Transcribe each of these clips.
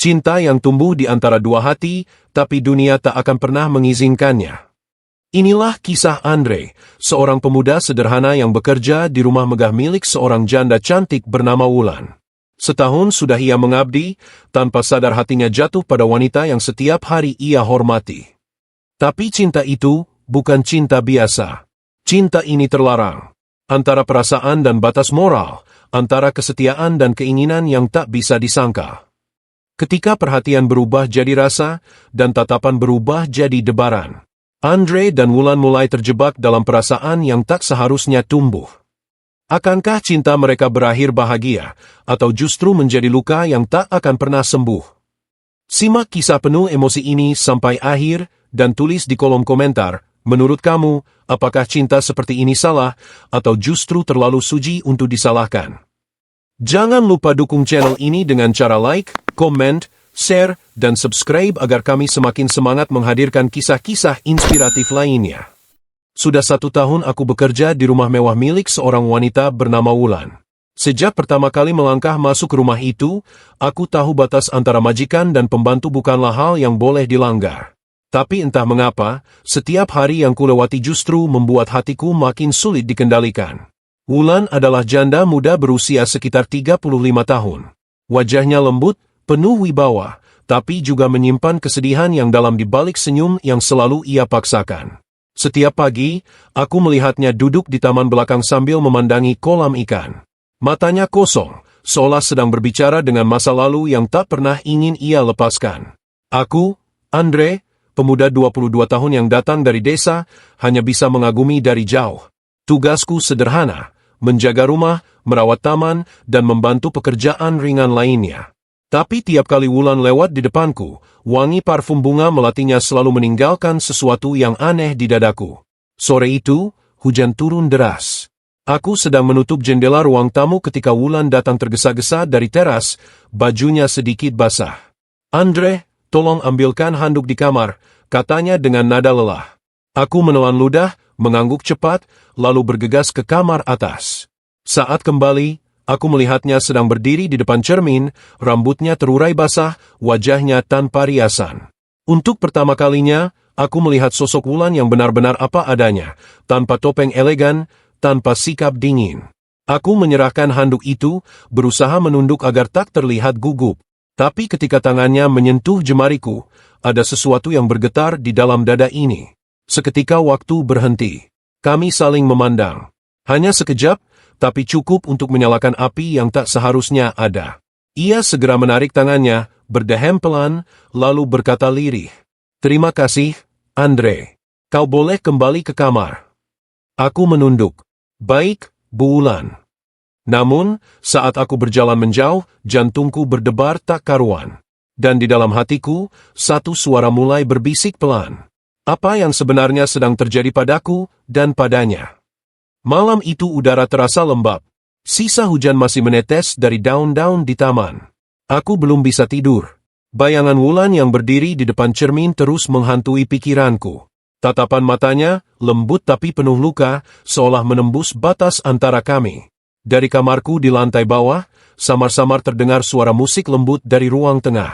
Cinta yang tumbuh di antara dua hati, tapi dunia tak akan pernah mengizinkannya. Inilah kisah Andre, seorang pemuda sederhana yang bekerja di rumah megah milik seorang janda cantik bernama Wulan. Setahun sudah ia mengabdi, tanpa sadar hatinya jatuh pada wanita yang setiap hari ia hormati. Tapi cinta itu bukan cinta biasa. Cinta ini terlarang. Antara perasaan dan batas moral, antara kesetiaan dan keinginan yang tak bisa disangka. Ketika perhatian berubah jadi rasa, dan tatapan berubah jadi debaran, Andre dan Wulan mulai terjebak dalam perasaan yang tak seharusnya tumbuh. Akankah cinta mereka berakhir bahagia, atau justru menjadi luka yang tak akan pernah sembuh? Simak kisah penuh emosi ini sampai akhir, dan tulis di kolom komentar, menurut kamu, apakah cinta seperti ini salah, atau justru terlalu suci untuk disalahkan? Jangan lupa dukung channel ini dengan cara like, komen, share, dan subscribe agar kami semakin semangat menghadirkan kisah-kisah inspiratif lainnya. Sudah 1 tahun aku bekerja di rumah mewah milik seorang wanita bernama Wulan. Sejak pertama kali melangkah masuk rumah itu, aku tahu batas antara majikan dan pembantu bukanlah hal yang boleh dilanggar. Tapi entah mengapa, setiap hari yang kulewati justru membuat hatiku makin sulit dikendalikan. Wulan adalah janda muda berusia sekitar 35 tahun. Wajahnya lembut, penuh wibawa, tapi juga menyimpan kesedihan yang dalam di balik senyum yang selalu ia paksakan. Setiap pagi, aku melihatnya duduk di taman belakang sambil memandangi kolam ikan. Matanya kosong, seolah sedang berbicara dengan masa lalu yang tak pernah ingin ia lepaskan. Aku, Andre, pemuda 22 tahun yang datang dari desa, hanya bisa mengagumi dari jauh. Tugasku sederhana, menjaga rumah, merawat taman, dan membantu pekerjaan ringan lainnya. Tapi tiap kali Wulan lewat di depanku, wangi parfum bunga melatinya selalu meninggalkan sesuatu yang aneh di dadaku. Sore itu, hujan turun deras. Aku sedang menutup jendela ruang tamu ketika Wulan datang tergesa-gesa dari teras, bajunya sedikit basah. Andre, tolong ambilkan handuk di kamar, katanya dengan nada lelah. Aku menelan ludah, mengangguk cepat, lalu bergegas ke kamar atas. Saat kembali, aku melihatnya sedang berdiri di depan cermin, rambutnya terurai basah, wajahnya tanpa riasan. Untuk pertama kalinya, aku melihat sosok Wulan yang benar-benar apa adanya, tanpa topeng elegan, tanpa sikap dingin. Aku menyerahkan handuk itu, berusaha menunduk agar tak terlihat gugup. Tapi ketika tangannya menyentuh jemariku, ada sesuatu yang bergetar di dalam dada ini. Seketika waktu berhenti. Kami saling memandang. Hanya sekejap, tapi cukup untuk menyalakan api yang tak seharusnya ada. Ia segera menarik tangannya, berdehem pelan, lalu berkata lirih. "Terima kasih, Andre. Kau boleh kembali ke kamar." Aku menunduk. "Baik, Bu Wulan." Namun, saat aku berjalan menjauh, jantungku berdebar tak karuan. Dan di dalam hatiku, satu suara mulai berbisik pelan. Apa yang sebenarnya sedang terjadi padaku dan padanya? Malam itu udara terasa lembab. Sisa hujan masih menetes dari daun-daun di taman. Aku belum bisa tidur. Bayangan Wulan yang berdiri di depan cermin terus menghantui pikiranku. Tatapan matanya, lembut tapi penuh luka, seolah menembus batas antara kami. Dari kamarku di lantai bawah, samar-samar terdengar suara musik lembut dari ruang tengah.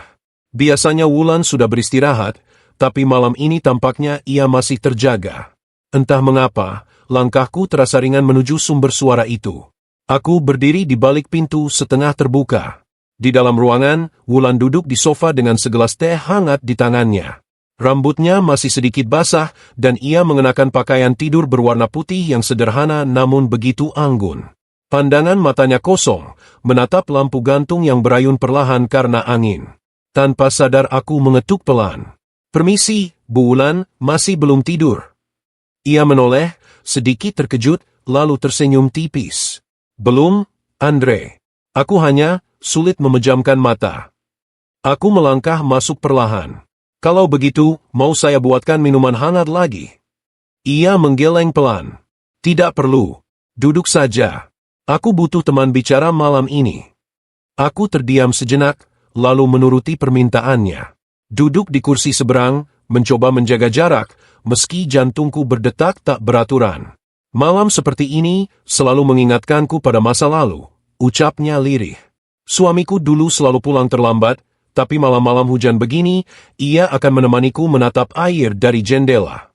Biasanya Wulan sudah beristirahat, tapi malam ini tampaknya ia masih terjaga. Entah mengapa, langkahku terasa ringan menuju sumber suara itu. Aku berdiri di balik pintu setengah terbuka. Di dalam ruangan, Wulan duduk di sofa dengan segelas teh hangat di tangannya. Rambutnya masih sedikit basah, dan ia mengenakan pakaian tidur berwarna putih yang sederhana namun begitu anggun. Pandangan matanya kosong, menatap lampu gantung yang berayun perlahan karena angin. Tanpa sadar aku mengetuk pelan. "Permisi, Bu Wulan, masih belum tidur?" Ia menoleh, sedikit terkejut, lalu tersenyum tipis. "Belum, Andre. Aku hanya sulit memejamkan mata." Aku melangkah masuk perlahan. "Kalau begitu, mau saya buatkan minuman hangat lagi?" Ia menggeleng pelan. "Tidak perlu. Duduk saja. Aku butuh teman bicara malam ini." Aku terdiam sejenak, lalu menuruti permintaannya. Duduk di kursi seberang, mencoba menjaga jarak, meski jantungku berdetak tak beraturan. "Malam seperti ini selalu mengingatkanku pada masa lalu," ucapnya lirih. "Suamiku dulu selalu pulang terlambat, tapi malam-malam hujan begini, ia akan menemaniku menatap air dari jendela.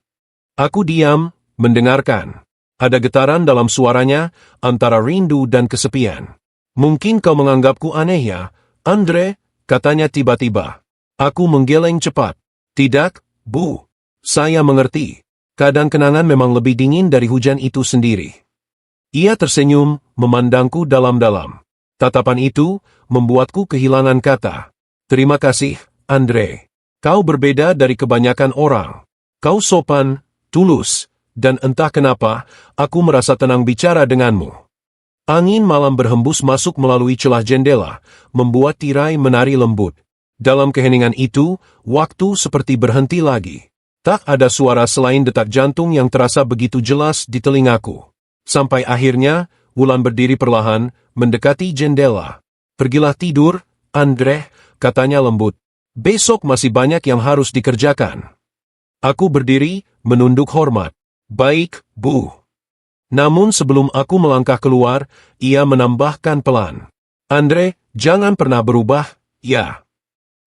Aku diam, mendengarkan. Ada getaran dalam suaranya, antara rindu dan kesepian. Mungkin kau menganggapku aneh ya, Andre, katanya tiba-tiba. Aku menggeleng cepat. Tidak, Bu. Saya mengerti. Kadang kenangan memang lebih dingin dari hujan itu sendiri. Ia tersenyum, memandangku dalam-dalam. Tatapan itu membuatku kehilangan kata. Terima kasih, Andre. Kau berbeda dari kebanyakan orang. Kau sopan, tulus, dan entah kenapa, aku merasa tenang bicara denganmu. Angin malam berhembus masuk melalui celah jendela, membuat tirai menari lembut. Dalam keheningan itu, waktu seperti berhenti lagi. Tak ada suara selain detak jantung yang terasa begitu jelas di telingaku. Sampai akhirnya, Wulan berdiri perlahan, mendekati jendela. Pergilah tidur, Andre, katanya lembut. Besok masih banyak yang harus dikerjakan. Aku berdiri, menunduk hormat. Baik, Bu. Namun sebelum aku melangkah keluar, ia menambahkan pelan. Andre, jangan pernah berubah, ya.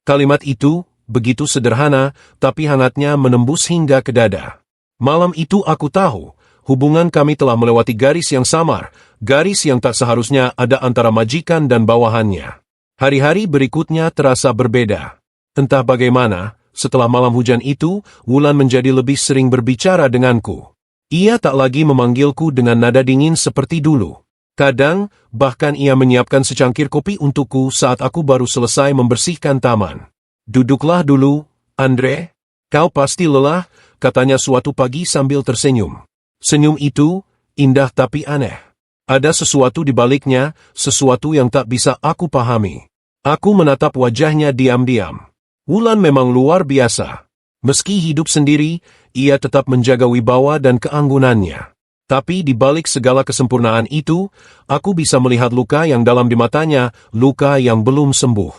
Kalimat itu, begitu sederhana, tapi hangatnya menembus hingga ke dada. Malam itu aku tahu, hubungan kami telah melewati garis yang samar, garis yang tak seharusnya ada antara majikan dan bawahannya. Hari-hari berikutnya terasa berbeda. Entah bagaimana, setelah malam hujan itu, Wulan menjadi lebih sering berbicara denganku. Ia tak lagi memanggilku dengan nada dingin seperti dulu. Kadang, bahkan ia menyiapkan secangkir kopi untukku saat aku baru selesai membersihkan taman. Duduklah dulu, Andre. Kau pasti lelah, katanya suatu pagi sambil tersenyum. Senyum itu, indah tapi aneh. Ada sesuatu di baliknya, sesuatu yang tak bisa aku pahami. Aku menatap wajahnya diam-diam. Wulan memang luar biasa. Meski hidup sendiri, ia tetap menjaga wibawa dan keanggunannya. Tapi di balik segala kesempurnaan itu, aku bisa melihat luka yang dalam di matanya, luka yang belum sembuh.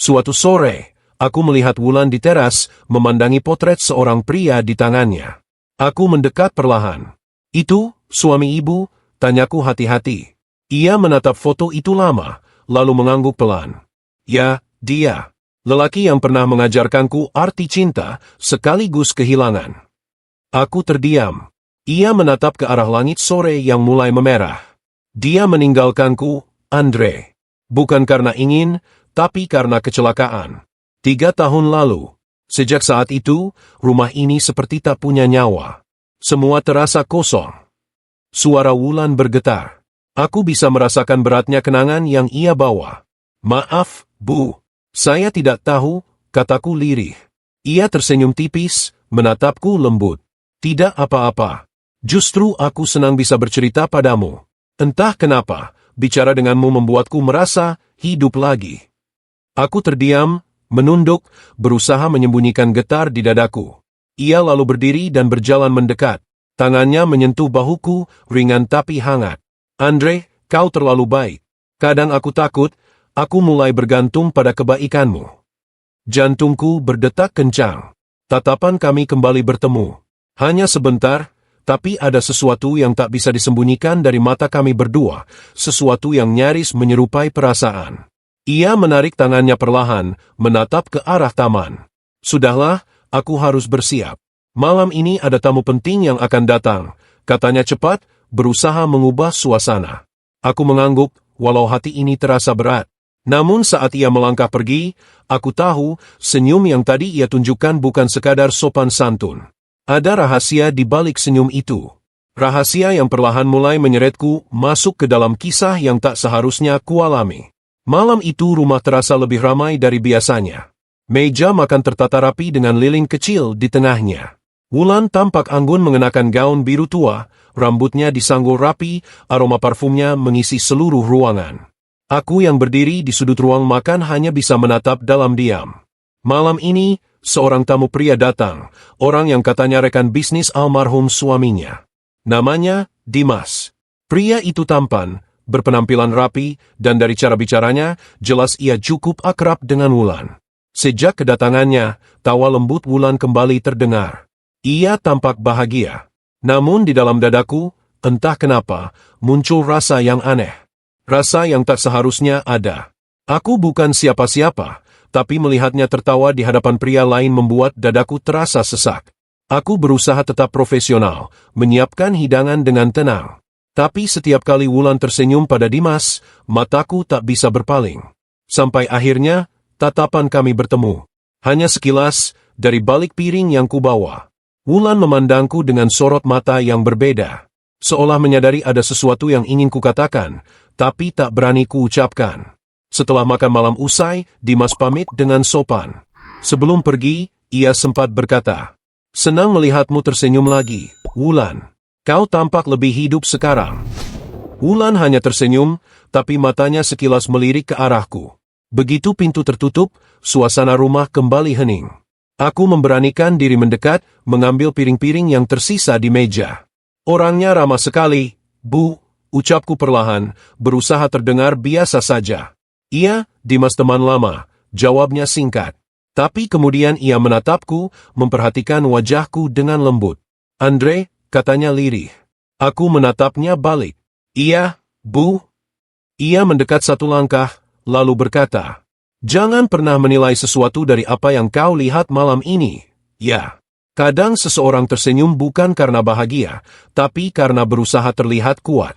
Suatu sore, aku melihat Wulan di teras, memandangi potret seorang pria di tangannya. Aku mendekat perlahan. Itu, suami ibu? Tanyaku hati-hati. Ia menatap foto itu lama, lalu mengangguk pelan. Ya, dia. Lelaki yang pernah mengajarkanku arti cinta, sekaligus kehilangan. Aku terdiam. Ia menatap ke arah langit sore yang mulai memerah. Dia meninggalkanku, Andre. Bukan karena ingin, tapi karena kecelakaan. 3 tahun lalu. Sejak saat itu, rumah ini seperti tak punya nyawa. Semua terasa kosong. Suara Wulan bergetar. Aku bisa merasakan beratnya kenangan yang ia bawa. Maaf, Bu. Saya tidak tahu, kataku lirih. Ia tersenyum tipis, menatapku lembut. Tidak apa-apa. Justru aku senang bisa bercerita padamu. Entah kenapa, bicara denganmu membuatku merasa hidup lagi. Aku terdiam, menunduk, berusaha menyembunyikan getar di dadaku. Ia lalu berdiri dan berjalan mendekat. Tangannya menyentuh bahuku, ringan tapi hangat. Andre, kau terlalu baik. Kadang aku takut, aku mulai bergantung pada kebaikanmu. Jantungku berdetak kencang. Tatapan kami kembali bertemu. Hanya sebentar, tapi ada sesuatu yang tak bisa disembunyikan dari mata kami berdua, sesuatu yang nyaris menyerupai perasaan. Ia menarik tangannya perlahan, menatap ke arah taman. Sudahlah, aku harus bersiap. Malam ini ada tamu penting yang akan datang, katanya cepat, berusaha mengubah suasana. Aku mengangguk, walau hati ini terasa berat. Namun saat ia melangkah pergi, aku tahu, senyum yang tadi ia tunjukkan bukan sekadar sopan santun. Ada rahasia di balik senyum itu. Rahasia yang perlahan mulai menyeretku masuk ke dalam kisah yang tak seharusnya kualami. Malam itu rumah terasa lebih ramai dari biasanya. Meja makan tertata rapi dengan lilin kecil di tengahnya. Wulan tampak anggun mengenakan gaun biru tua, rambutnya disanggul rapi, aroma parfumnya mengisi seluruh ruangan. Aku yang berdiri di sudut ruang makan hanya bisa menatap dalam diam. Malam ini, seorang tamu pria datang, orang yang katanya rekan bisnis almarhum suaminya. Namanya, Dimas. Pria itu tampan, berpenampilan rapi, dan dari cara bicaranya, jelas ia cukup akrab dengan Wulan. Sejak kedatangannya, tawa lembut Wulan kembali terdengar. Ia tampak bahagia. Namun di dalam dadaku, entah kenapa, muncul rasa yang aneh. Rasa yang tak seharusnya ada. Aku bukan siapa-siapa, tapi melihatnya tertawa di hadapan pria lain membuat dadaku terasa sesak. Aku berusaha tetap profesional, menyiapkan hidangan dengan tenang. Tapi setiap kali Wulan tersenyum pada Dimas, mataku tak bisa berpaling. Sampai akhirnya, tatapan kami bertemu. Hanya sekilas, dari balik piring yang kubawa. Wulan memandangku dengan sorot mata yang berbeda. Seolah menyadari ada sesuatu yang ingin kukatakan, tapi tak berani kuucapkan. Setelah makan malam usai, Dimas pamit dengan sopan. Sebelum pergi, ia sempat berkata, "Senang melihatmu tersenyum lagi, Wulan. Kau tampak lebih hidup sekarang." Wulan hanya tersenyum, tapi matanya sekilas melirik ke arahku. Begitu pintu tertutup, suasana rumah kembali hening. Aku memberanikan diri mendekat, mengambil piring-piring yang tersisa di meja. "Orangnya ramah sekali, Bu," ucapku perlahan, berusaha terdengar biasa saja. "Iya, Dimas teman lama," jawabnya singkat. Tapi kemudian ia menatapku, memperhatikan wajahku dengan lembut. "Andre," katanya lirih. Aku menatapnya balik. "Iya, Bu." Ia mendekat satu langkah, lalu berkata, "Jangan pernah menilai sesuatu dari apa yang kau lihat malam ini. Ya, kadang seseorang tersenyum bukan karena bahagia, tapi karena berusaha terlihat kuat."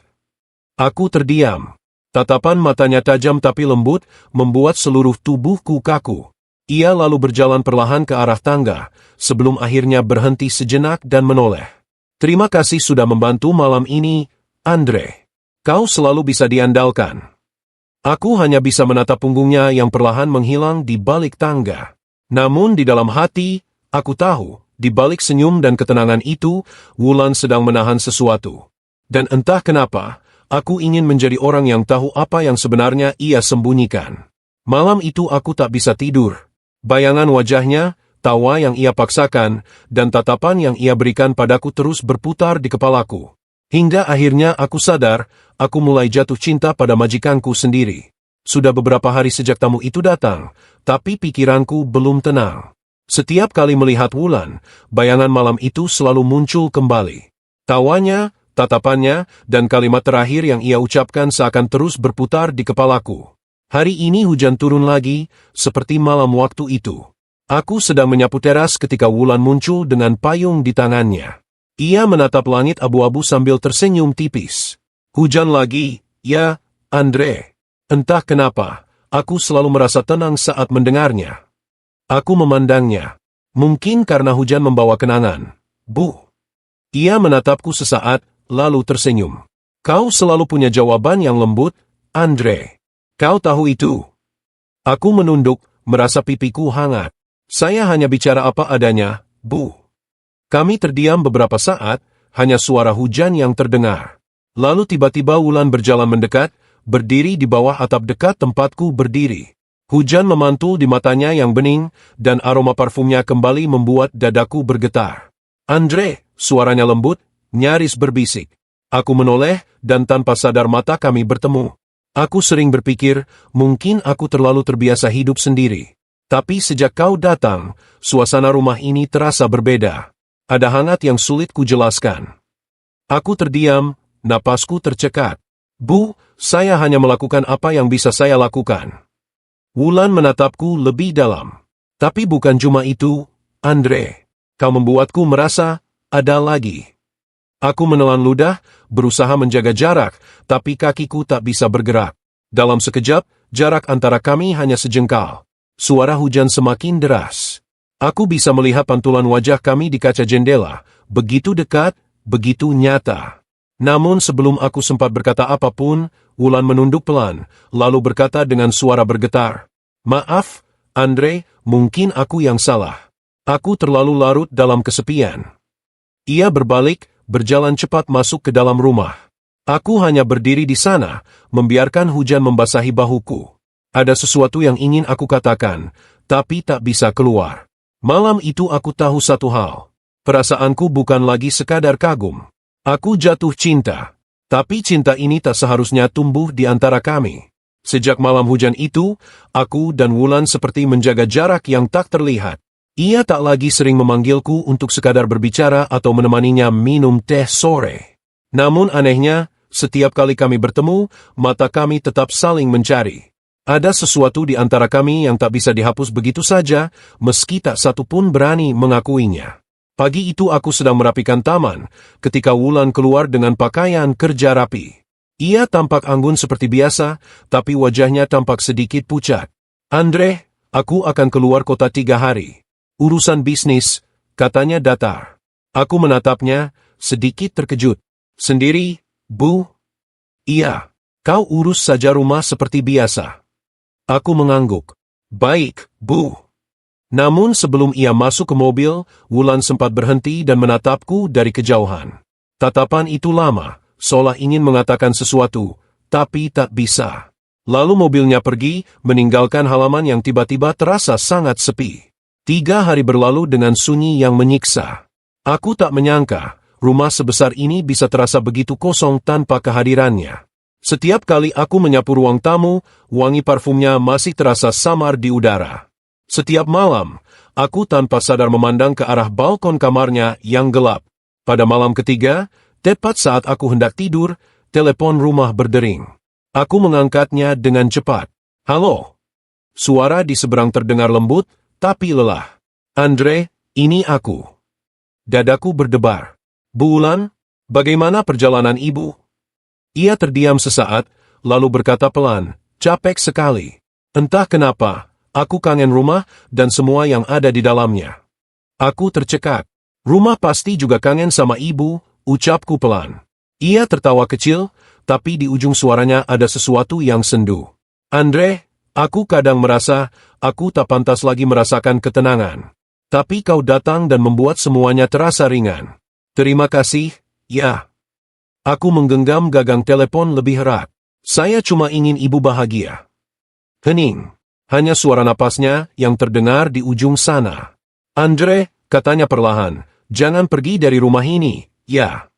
Aku terdiam. Tatapan matanya tajam tapi lembut, membuat seluruh tubuhku kaku. Ia lalu berjalan perlahan ke arah tangga, sebelum akhirnya berhenti sejenak dan menoleh. "Terima kasih sudah membantu malam ini, Andre. Kau selalu bisa diandalkan." Aku hanya bisa menatap punggungnya yang perlahan menghilang di balik tangga. Namun di dalam hati, aku tahu, di balik senyum dan ketenangan itu, Wulan sedang menahan sesuatu. Dan entah kenapa, aku ingin menjadi orang yang tahu apa yang sebenarnya ia sembunyikan. Malam itu aku tak bisa tidur. Bayangan wajahnya, tawa yang ia paksakan, dan tatapan yang ia berikan padaku terus berputar di kepalaku. Hingga akhirnya aku sadar, aku mulai jatuh cinta pada majikanku sendiri. Sudah beberapa hari sejak tamu itu datang, tapi pikiranku belum tenang. Setiap kali melihat Wulan, bayangan malam itu selalu muncul kembali. Tawanya, tatapannya, dan kalimat terakhir yang ia ucapkan seakan terus berputar di kepalaku. Hari ini hujan turun lagi, seperti malam waktu itu. Aku sedang menyapu teras ketika Wulan muncul dengan payung di tangannya. Ia menatap langit abu-abu sambil tersenyum tipis. "Hujan lagi, ya, Andre." Entah kenapa, aku selalu merasa tenang saat mendengarnya. Aku memandangnya. Mungkin karena hujan membawa kenangan. "Bu." Ia menatapku sesaat, lalu tersenyum. "Kau selalu punya jawaban yang lembut, Andre. Kau tahu itu." Aku menunduk, merasa pipiku hangat. "Saya hanya bicara apa adanya, Bu." Kami terdiam beberapa saat, hanya suara hujan yang terdengar. Lalu tiba-tiba Wulan berjalan mendekat, berdiri di bawah atap dekat tempatku berdiri. Hujan memantul di matanya yang bening, dan aroma parfumnya kembali membuat dadaku bergetar. "Andre," suaranya lembut, nyaris berbisik. Aku menoleh, dan tanpa sadar mata kami bertemu. Aku sering berpikir, mungkin aku terlalu terbiasa hidup sendiri. Tapi sejak kau datang, suasana rumah ini terasa berbeda. Ada hangat yang sulit kujelaskan. Aku terdiam, napasku tercekat. "Bu, saya hanya melakukan apa yang bisa saya lakukan." Wulan menatapku lebih dalam. "Tapi bukan cuma itu, Andre. Kau membuatku merasa, ada lagi." Aku menelan ludah, berusaha menjaga jarak, tapi kakiku tak bisa bergerak. Dalam sekejap, jarak antara kami hanya sejengkal. Suara hujan semakin deras. Aku bisa melihat pantulan wajah kami di kaca jendela, begitu dekat, begitu nyata. Namun sebelum aku sempat berkata apapun, Wulan menunduk pelan, lalu berkata dengan suara bergetar, "Maaf, Andre, mungkin aku yang salah. Aku terlalu larut dalam kesepian." Ia berbalik, berjalan cepat masuk ke dalam rumah. Aku hanya berdiri di sana, membiarkan hujan membasahi bahuku. Ada sesuatu yang ingin aku katakan, tapi tak bisa keluar. Malam itu aku tahu satu hal. Perasaanku bukan lagi sekadar kagum. Aku jatuh cinta. Tapi cinta ini tak seharusnya tumbuh di antara kami. Sejak malam hujan itu, aku dan Wulan seperti menjaga jarak yang tak terlihat. Ia tak lagi sering memanggilku untuk sekadar berbicara atau menemaninya minum teh sore. Namun anehnya, setiap kali kami bertemu, mata kami tetap saling mencari. Ada sesuatu di antara kami yang tak bisa dihapus begitu saja, meski tak satu pun berani mengakuinya. Pagi itu aku sedang merapikan taman, ketika Wulan keluar dengan pakaian kerja rapi. Ia tampak anggun seperti biasa, tapi wajahnya tampak sedikit pucat. Andre, aku akan keluar kota 3 hari. Urusan bisnis, katanya datar. Aku menatapnya, sedikit terkejut. Sendiri, Bu? Iya, kau urus saja rumah seperti biasa. Aku mengangguk. Baik, Bu. Namun sebelum ia masuk ke mobil, Wulan sempat berhenti dan menatapku dari kejauhan. Tatapan itu lama, seolah ingin mengatakan sesuatu, tapi tak bisa. Lalu mobilnya pergi, meninggalkan halaman yang tiba-tiba terasa sangat sepi. 3 hari berlalu dengan sunyi yang menyiksa. Aku tak menyangka, rumah sebesar ini bisa terasa begitu kosong tanpa kehadirannya. Setiap kali aku menyapu ruang tamu, wangi parfumnya masih terasa samar di udara. Setiap malam, aku tanpa sadar memandang ke arah balkon kamarnya yang gelap. Pada malam ketiga, tepat saat aku hendak tidur, telepon rumah berdering. Aku mengangkatnya dengan cepat. Halo? Suara di seberang terdengar lembut, tapi lelah. Andre, ini aku. Dadaku berdebar. Bu Wulan, bagaimana perjalanan ibu? Ia terdiam sesaat, lalu berkata pelan, capek sekali. Entah kenapa, aku kangen rumah dan semua yang ada di dalamnya. Aku tercekat. Rumah pasti juga kangen sama ibu, ucapku pelan. Ia tertawa kecil, tapi di ujung suaranya ada sesuatu yang sendu. Andre, aku kadang merasa, aku tak pantas lagi merasakan ketenangan. Tapi kau datang dan membuat semuanya terasa ringan. Terima kasih, ya. Aku menggenggam gagang telepon lebih erat. Saya cuma ingin ibu bahagia. Hening. Hanya suara napasnya yang terdengar di ujung sana. Andre, katanya perlahan, jangan pergi dari rumah ini, ya.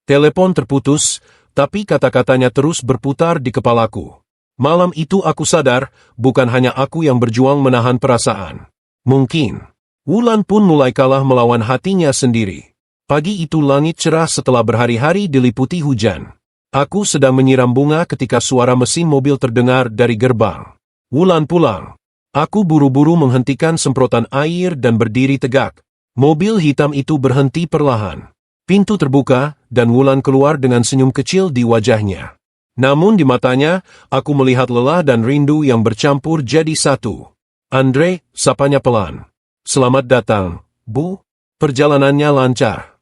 Telepon terputus, tapi kata-katanya terus berputar di kepalaku. Malam itu aku sadar, bukan hanya aku yang berjuang menahan perasaan. Mungkin Wulan pun mulai kalah melawan hatinya sendiri. Pagi itu langit cerah setelah berhari-hari diliputi hujan. Aku sedang menyiram bunga ketika suara mesin mobil terdengar dari gerbang. Wulan pulang. Aku buru-buru menghentikan semprotan air dan berdiri tegak. Mobil hitam itu berhenti perlahan. Pintu terbuka, dan Wulan keluar dengan senyum kecil di wajahnya. Namun di matanya, aku melihat lelah dan rindu yang bercampur jadi satu. Andre, sapanya pelan. Selamat datang, Bu. Perjalanannya lancar.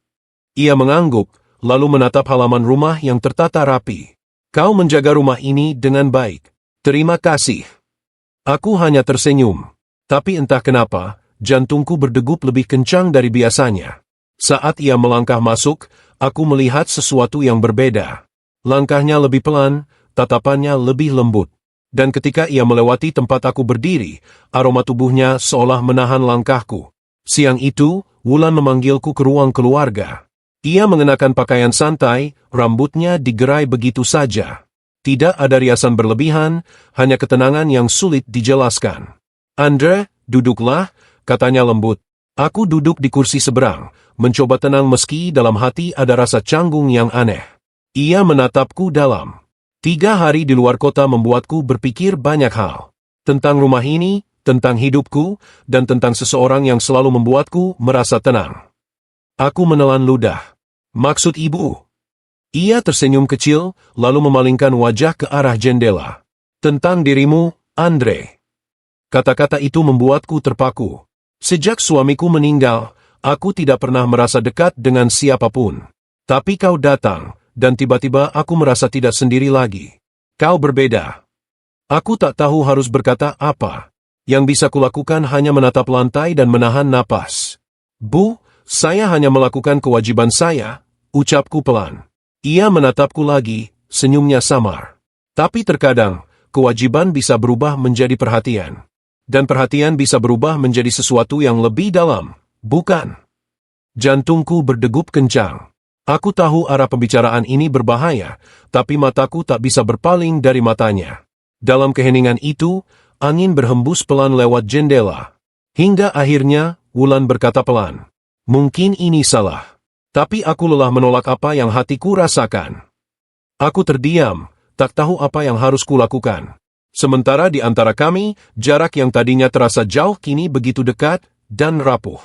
Ia mengangguk, lalu menatap halaman rumah yang tertata rapi. Kau menjaga rumah ini dengan baik. Terima kasih. Aku hanya tersenyum. Tapi entah kenapa, jantungku berdegup lebih kencang dari biasanya. Saat ia melangkah masuk, aku melihat sesuatu yang berbeda. Langkahnya lebih pelan, tatapannya lebih lembut. Dan ketika ia melewati tempat aku berdiri, aroma tubuhnya seolah menahan langkahku. Siang itu, Wulan memanggilku ke ruang keluarga. Ia mengenakan pakaian santai, rambutnya digerai begitu saja. Tidak ada riasan berlebihan, hanya ketenangan yang sulit dijelaskan. Andre, duduklah, katanya lembut. Aku duduk di kursi seberang, mencoba tenang meski dalam hati ada rasa canggung yang aneh. Ia menatapku dalam. 3 hari di luar kota membuatku berpikir banyak hal. Tentang rumah ini, tentang hidupku, dan tentang seseorang yang selalu membuatku merasa tenang. Aku menelan ludah. Maksud ibu? Ia tersenyum kecil, lalu memalingkan wajah ke arah jendela. Tentang dirimu, Andre. Kata-kata itu membuatku terpaku. Sejak suamiku meninggal, aku tidak pernah merasa dekat dengan siapapun. Tapi kau datang, dan tiba-tiba aku merasa tidak sendiri lagi. Kau berbeda. Aku tak tahu harus berkata apa. Yang bisa kulakukan hanya menatap lantai dan menahan napas. Bu, saya hanya melakukan kewajiban saya, ucapku pelan. Ia menatapku lagi, senyumnya samar. Tapi terkadang, kewajiban bisa berubah menjadi perhatian. Dan perhatian bisa berubah menjadi sesuatu yang lebih dalam, bukan? Jantungku berdegup kencang. Aku tahu arah pembicaraan ini berbahaya, tapi mataku tak bisa berpaling dari matanya. Dalam keheningan itu, angin berhembus pelan lewat jendela. Hingga akhirnya, Wulan berkata pelan. Mungkin ini salah. Tapi aku lelah menolak apa yang hatiku rasakan. Aku terdiam, tak tahu apa yang harus kulakukan. Sementara di antara kami, jarak yang tadinya terasa jauh kini begitu dekat dan rapuh.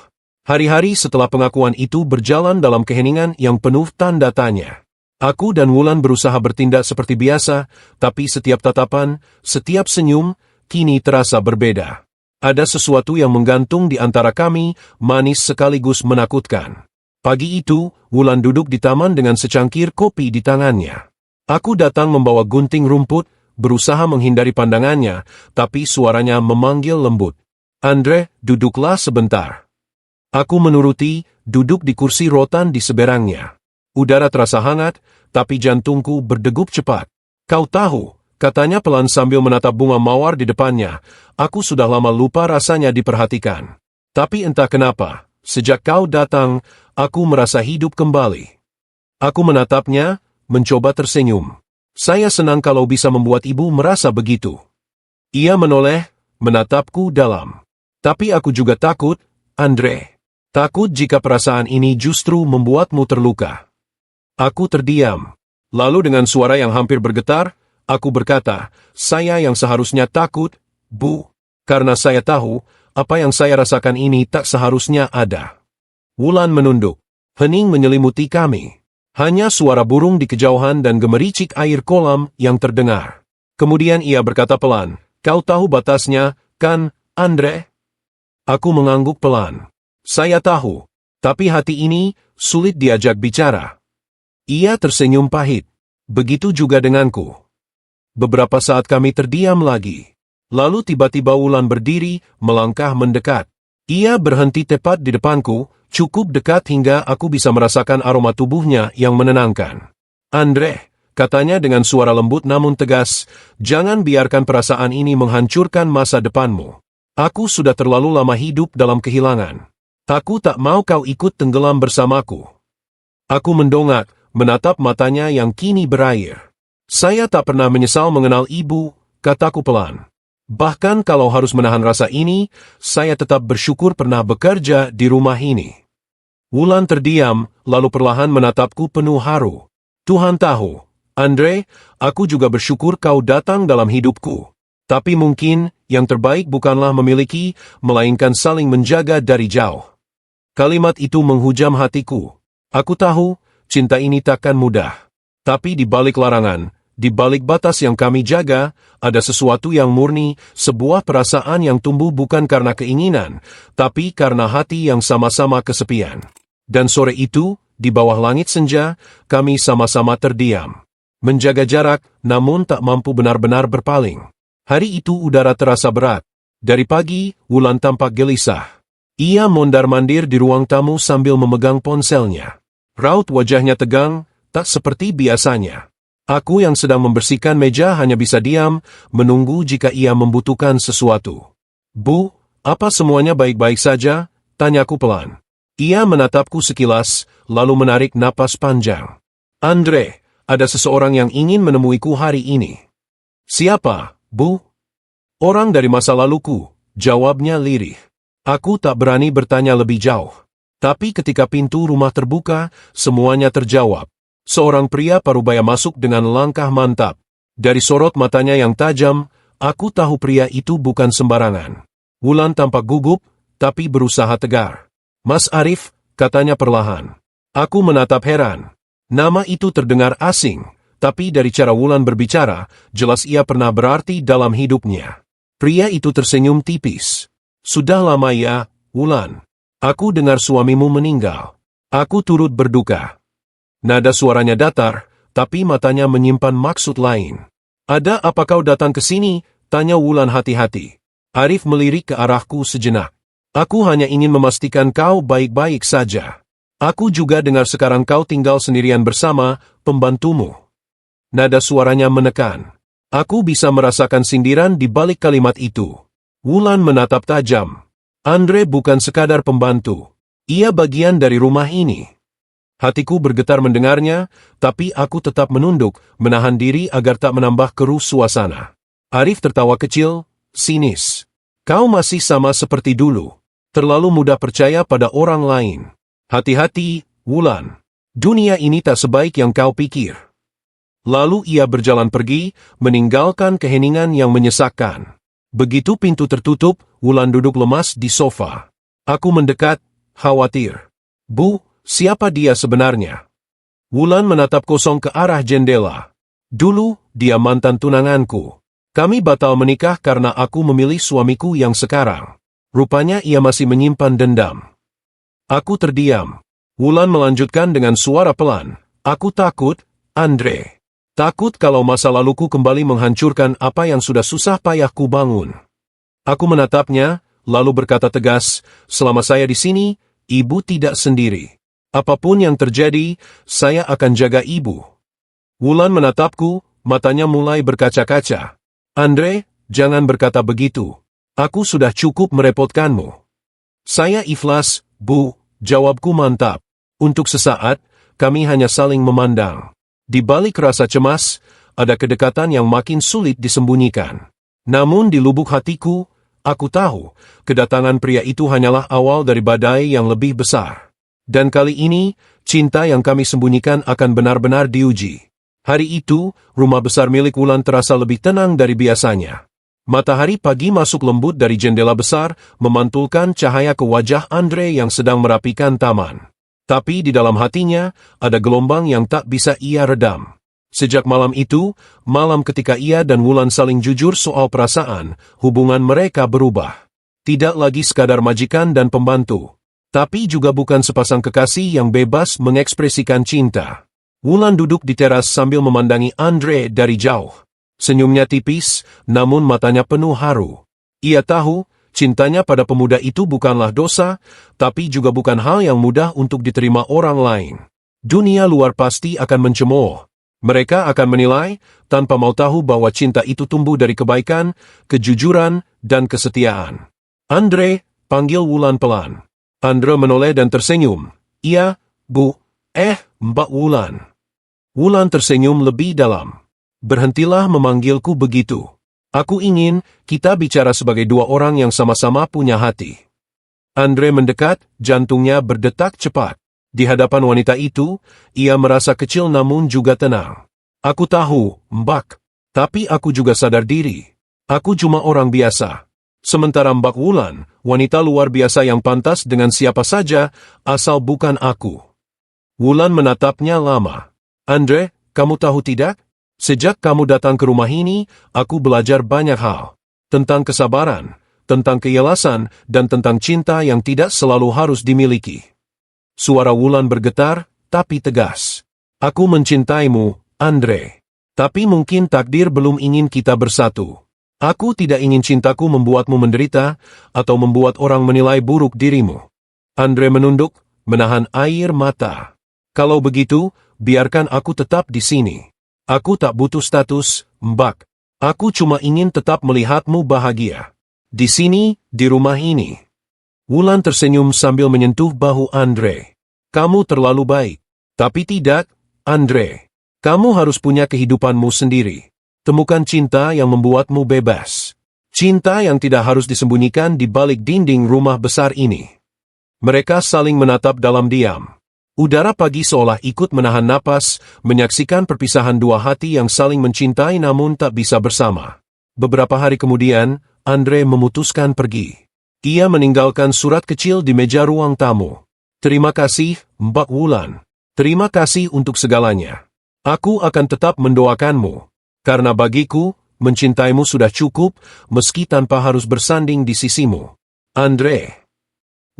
Hari-hari setelah pengakuan itu berjalan dalam keheningan yang penuh tanda tanya. Aku dan Wulan berusaha bertindak seperti biasa, tapi setiap tatapan, setiap senyum, kini terasa berbeda. Ada sesuatu yang menggantung di antara kami, manis sekaligus menakutkan. Pagi itu, Wulan duduk di taman dengan secangkir kopi di tangannya. Aku datang membawa gunting rumput, berusaha menghindari pandangannya, tapi suaranya memanggil lembut. Andre, duduklah sebentar. Aku menuruti, duduk di kursi rotan di seberangnya. Udara terasa hangat, tapi jantungku berdegup cepat. Kau tahu, katanya pelan sambil menatap bunga mawar di depannya, aku sudah lama lupa rasanya diperhatikan. Tapi entah kenapa, sejak kau datang, aku merasa hidup kembali. Aku menatapnya, mencoba tersenyum. Saya senang kalau bisa membuat ibu merasa begitu. Ia menoleh, menatapku dalam. Tapi aku juga takut, Andre. Takut jika perasaan ini justru membuatmu terluka. Aku terdiam. Lalu dengan suara yang hampir bergetar, aku berkata, saya yang seharusnya takut, Bu. Karena saya tahu, apa yang saya rasakan ini tak seharusnya ada. Wulan menunduk. Hening menyelimuti kami. Hanya suara burung di kejauhan dan gemericik air kolam yang terdengar. Kemudian ia berkata pelan, kau tahu batasnya, kan, Andre? Aku mengangguk pelan. Saya tahu, tapi hati ini sulit diajak bicara. Ia tersenyum pahit. Begitu juga denganku. Beberapa saat kami terdiam lagi. Lalu tiba-tiba Wulan berdiri, melangkah mendekat. Ia berhenti tepat di depanku, cukup dekat hingga aku bisa merasakan aroma tubuhnya yang menenangkan. Andre, katanya dengan suara lembut namun tegas, jangan biarkan perasaan ini menghancurkan masa depanmu. Aku sudah terlalu lama hidup dalam kehilangan. Aku tak mau kau ikut tenggelam bersamaku. Aku mendongak, menatap matanya yang kini berair. Saya tak pernah menyesal mengenal ibu, kataku pelan. Bahkan kalau harus menahan rasa ini, saya tetap bersyukur pernah bekerja di rumah ini. Wulan terdiam, lalu perlahan menatapku penuh haru. Tuhan tahu, Andre, aku juga bersyukur kau datang dalam hidupku. Tapi mungkin, yang terbaik bukanlah memiliki, melainkan saling menjaga dari jauh. Kalimat itu menghujam hatiku. Aku tahu, cinta ini takkan mudah. Tapi di balik larangan, di balik batas yang kami jaga, ada sesuatu yang murni, sebuah perasaan yang tumbuh bukan karena keinginan, tapi karena hati yang sama-sama kesepian. Dan sore itu, di bawah langit senja, kami sama-sama terdiam. Menjaga jarak, namun tak mampu benar-benar berpaling. Hari itu udara terasa berat. Dari pagi, Wulan tampak gelisah. Ia mondar-mandir di ruang tamu sambil memegang ponselnya. Raut wajahnya tegang, tak seperti biasanya. Aku yang sedang membersihkan meja hanya bisa diam, menunggu jika ia membutuhkan sesuatu. Bu, apa semuanya baik-baik saja? Tanyaku pelan. Ia menatapku sekilas, lalu menarik napas panjang. Andre, ada seseorang yang ingin menemuiku hari ini. Siapa, Bu? Orang dari masa laluku, jawabnya lirih. Aku tak berani bertanya lebih jauh. Tapi ketika pintu rumah terbuka, semuanya terjawab. Seorang pria parubaya masuk dengan langkah mantap. Dari sorot matanya yang tajam, aku tahu pria itu bukan sembarangan. Wulan tampak gugup, tapi berusaha tegar. Mas Arif, katanya perlahan. Aku menatap heran. Nama itu terdengar asing, tapi dari cara Wulan berbicara, jelas ia pernah berarti dalam hidupnya. Pria itu tersenyum tipis. Sudah lama ya, Wulan. Aku dengar suamimu meninggal. Aku turut berduka. Nada suaranya datar, tapi matanya menyimpan maksud lain. Ada apa kau datang ke sini? Tanya Wulan hati-hati. Arif melirik ke arahku sejenak. Aku hanya ingin memastikan kau baik-baik saja. Aku juga dengar sekarang kau tinggal sendirian bersama pembantumu. Nada suaranya menekan. Aku bisa merasakan sindiran di balik kalimat itu. Wulan menatap tajam. Andre bukan sekadar pembantu. Ia bagian dari rumah ini. Hatiku bergetar mendengarnya, tapi aku tetap menunduk, menahan diri agar tak menambah keruh suasana. Arif tertawa kecil, sinis. Kau masih sama seperti dulu. Terlalu mudah percaya pada orang lain. Hati-hati, Wulan. Dunia ini tak sebaik yang kau pikir. Lalu ia berjalan pergi, meninggalkan keheningan yang menyesakkan. Begitu pintu tertutup, Wulan duduk lemas di sofa. Aku mendekat, khawatir. Bu, siapa dia sebenarnya? Wulan menatap kosong ke arah jendela. Dulu, dia mantan tunanganku. Kami batal menikah karena aku memilih suamiku yang sekarang. Rupanya ia masih menyimpan dendam. Aku terdiam. Wulan melanjutkan dengan suara pelan. Aku takut, Andre. Takut kalau masa laluku kembali menghancurkan apa yang sudah susah payah ku bangun. Aku menatapnya, lalu berkata tegas, selama saya di sini, ibu tidak sendiri. Apapun yang terjadi, saya akan jaga ibu. Wulan menatapku, matanya mulai berkaca-kaca. Andre, jangan berkata begitu. Aku sudah cukup merepotkanmu. Saya ikhlas, Bu, jawabku mantap. Untuk sesaat, kami hanya saling memandang. Di balik rasa cemas, ada kedekatan yang makin sulit disembunyikan. Namun di lubuk hatiku, aku tahu, kedatangan pria itu hanyalah awal dari badai yang lebih besar. Dan kali ini, cinta yang kami sembunyikan akan benar-benar diuji. Hari itu, rumah besar milik Wulan terasa lebih tenang dari biasanya. Matahari pagi masuk lembut dari jendela besar, memantulkan cahaya ke wajah Andre yang sedang merapikan taman. Tapi di dalam hatinya, ada gelombang yang tak bisa ia redam. Sejak malam itu, malam ketika ia dan Wulan saling jujur soal perasaan, hubungan mereka berubah. Tidak lagi sekadar majikan dan pembantu. Tapi juga bukan sepasang kekasih yang bebas mengekspresikan cinta. Wulan duduk di teras sambil memandangi Andre dari jauh. Senyumnya tipis, namun matanya penuh haru. Ia tahu, cintanya pada pemuda itu bukanlah dosa, tapi juga bukan hal yang mudah untuk diterima orang lain. Dunia luar pasti akan mencemooh. Mereka akan menilai, tanpa mau tahu bahwa cinta itu tumbuh dari kebaikan, kejujuran, dan kesetiaan. Andre, panggil Wulan pelan. Andre menoleh dan tersenyum. Iya, Bu. Mbak Wulan. Wulan tersenyum lebih dalam. Berhentilah memanggilku begitu. Aku ingin kita bicara sebagai dua orang yang sama-sama punya hati. Andre mendekat, jantungnya berdetak cepat. Di hadapan wanita itu, ia merasa kecil namun juga tenang. Aku tahu, Mbak. Tapi aku juga sadar diri. Aku cuma orang biasa. Sementara Mbak Wulan, wanita luar biasa yang pantas dengan siapa saja, asal bukan aku. Wulan menatapnya lama. Andre, kamu tahu tidak? Sejak kamu datang ke rumah ini, aku belajar banyak hal. Tentang kesabaran, tentang keikhlasan, dan tentang cinta yang tidak selalu harus dimiliki. Suara Wulan bergetar, tapi tegas. Aku mencintaimu, Andre. Tapi mungkin takdir belum ingin kita bersatu. Aku tidak ingin cintaku membuatmu menderita, atau membuat orang menilai buruk dirimu. Andre menunduk, menahan air mata. Kalau begitu, biarkan aku tetap di sini. Aku tak butuh status, Mbak. Aku cuma ingin tetap melihatmu bahagia. Di sini, di rumah ini. Wulan tersenyum sambil menyentuh bahu Andre. Kamu terlalu baik. Tapi tidak, Andre. Kamu harus punya kehidupanmu sendiri. Temukan cinta yang membuatmu bebas. Cinta yang tidak harus disembunyikan di balik dinding rumah besar ini. Mereka saling menatap dalam diam. Udara pagi seolah ikut menahan napas, menyaksikan perpisahan dua hati yang saling mencintai namun tak bisa bersama. Beberapa hari kemudian, Andre memutuskan pergi. Ia meninggalkan surat kecil di meja ruang tamu. Terima kasih, Mbak Wulan. Terima kasih untuk segalanya. Aku akan tetap mendoakanmu. Karena bagiku, mencintaimu sudah cukup, meski tanpa harus bersanding di sisimu. Andre.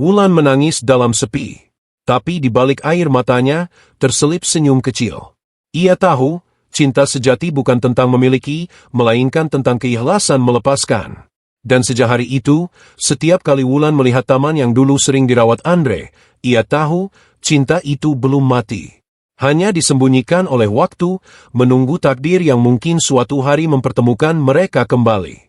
Wulan menangis dalam sepi. Tapi di balik air matanya, terselip senyum kecil. Ia tahu, cinta sejati bukan tentang memiliki, melainkan tentang keikhlasan melepaskan. Dan sejak hari itu, setiap kali Wulan melihat taman yang dulu sering dirawat Andre, ia tahu, cinta itu belum mati. Hanya disembunyikan oleh waktu, menunggu takdir yang mungkin suatu hari mempertemukan mereka kembali.